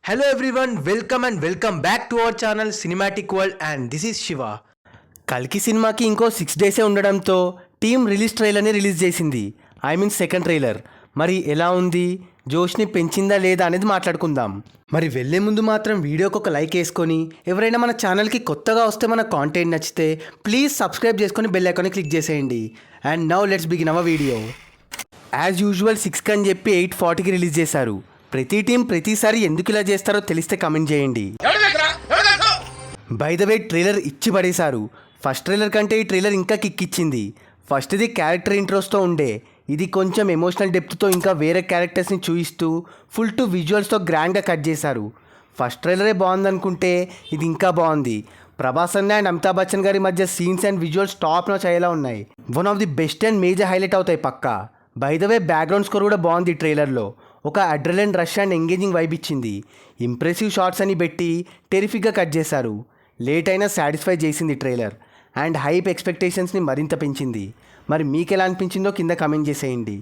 Hello everyone, welcome and welcome back to our channel Cinematic World and this is Shiva. కల్కి సినిమాకి ఇంకో 6 డేసే ఉండడంతో టీమ్ రిలీజ్ ట్రైలర్ని రిలీజ్ చేసింది. Second trailer. మరి ఎలా ఉంది, జోష్ని పెంచిందా లేదా అనేది మాట్లాడుకుందాం. మరి వెళ్ళే ముందు మాత్రం వీడియోకి ఒక లైక్ వేసుకొని, ఎవరైనా మన ఛానల్కి కొత్తగా వస్తే మన కాంటెంట్ నచ్చితే ప్లీజ్ సబ్స్క్రైబ్ చేసుకొని బెల్ ఐకాన్ని క్లిక్ చేసేయండి. And now let's begin our video. As usual 6 అని చెప్పి 8:40కి రిలీజ్ చేశారు. ప్రతి టీం ప్రతిసారి ఎందుకు ఇలా చేస్తారో తెలిస్తే కమెంట్ చేయండి. బై ద వే ట్రైలర్ ఇచ్చి పడేశారు. ఫస్ట్ ట్రైలర్ కంటే ఈ ట్రైలర్ ఇంకా కిక్ ఇచ్చింది. ఫస్ట్ది క్యారెక్టర్ ఇంట్రోస్తో ఉండే, ఇది కొంచెం ఎమోషనల్ డెప్త్తో ఇంకా వేరే క్యారెక్టర్స్ని చూపిస్తూ ఫుల్ టు విజువల్స్తో గ్రాండ్గా కట్ చేశారు. ఫస్ట్ ట్రైలరే బాగుందనుకుంటే ఇది ఇంకా బాగుంది. ప్రభాస్ అన్న అండ్ అమితాబ్ బచ్చన్ గారి మధ్య scenes and visuals top notch అయ్యేలా ఉన్నాయి. One of the best and major highlight అవుతాయి పక్కా. By the way background score కూడా బాగుంది. ట్రైలర్లో ఒక adrenaline rush and engaging vibe ఇచ్చింది. ఇంప్రెసివ్ షాట్స్ అని పెట్టి టెరిఫిక్గా కట్ చేశారు. లేట్ అయినా సాటిస్ఫై చేసింది ట్రైలర్ అండ్ హైప్ ఎక్స్పెక్టేషన్స్ని మరింత పెంచింది. మరి మీకు ఎలా అనిపించిందో కింద కమెంట్ చేసేయండి.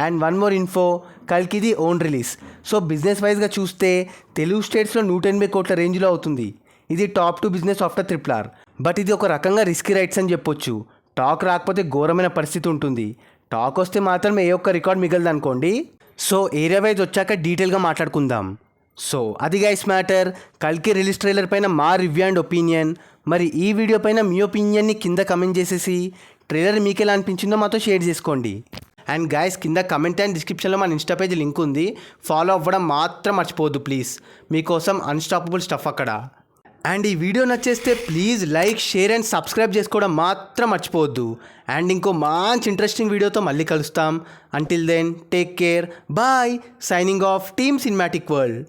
అండ్ వన్ మోర్ ఇన్ఫో, కల్కిది ఓన్ రిలీజ్. సో బిజినెస్ వైజ్గా చూస్తే తెలుగు స్టేట్స్లో 180 కోట్ల రేంజ్లో అవుతుంది. ఇది top 2 business after RRR. But ఇది ఒక రకంగా రిస్కీ రైట్స్ అని చెప్పొచ్చు. టాక్ రాకపోతే ఘోరమైన పరిస్థితి ఉంటుంది. టాక్ వస్తే మాత్రం ఏ ఒక్క రికార్డ్ మిగలదు అనుకోండి. సో ఏరియా వైజ్ వచ్చాక డీటెయిల్గా మాట్లాడుకుందాం. సో అది గైస్ మ్యాటర్. కల్కి రిలీజ్ ట్రైలర్ పైన మా రివ్యూ అండ్ ఒపీనియన్. మరి ఈ వీడియో పైన మీ ఒపీనియన్ని కింద కమెంట్ చేసేసి ట్రైలర్ మీకు ఎలా అనిపించిందో మాతో షేర్ చేసుకోండి. అండ్ గైస్ కింద కమెంట్ అండ్ డిస్క్రిప్షన్లో మన ఇన్స్టా పేజ్ లింక్ ఉంది, ఫాలో అవ్వడం మాత్రం మర్చిపోవద్దు ప్లీజ్. మీకోసం అన్స్టాపబుల్ స్టఫ్ అక్కడ. అండ్ ఈ వీడియో నచ్చేస్తే please like, share and subscribe చేసుకోవడం మాత్రం మర్చిపోవద్దు. అండ్ ఇంకో మంచి ఇంట్రెస్టింగ్ వీడియోతో మళ్ళీ కలుస్తాం. Until then take care, bye. Signing off Team Cinematic world.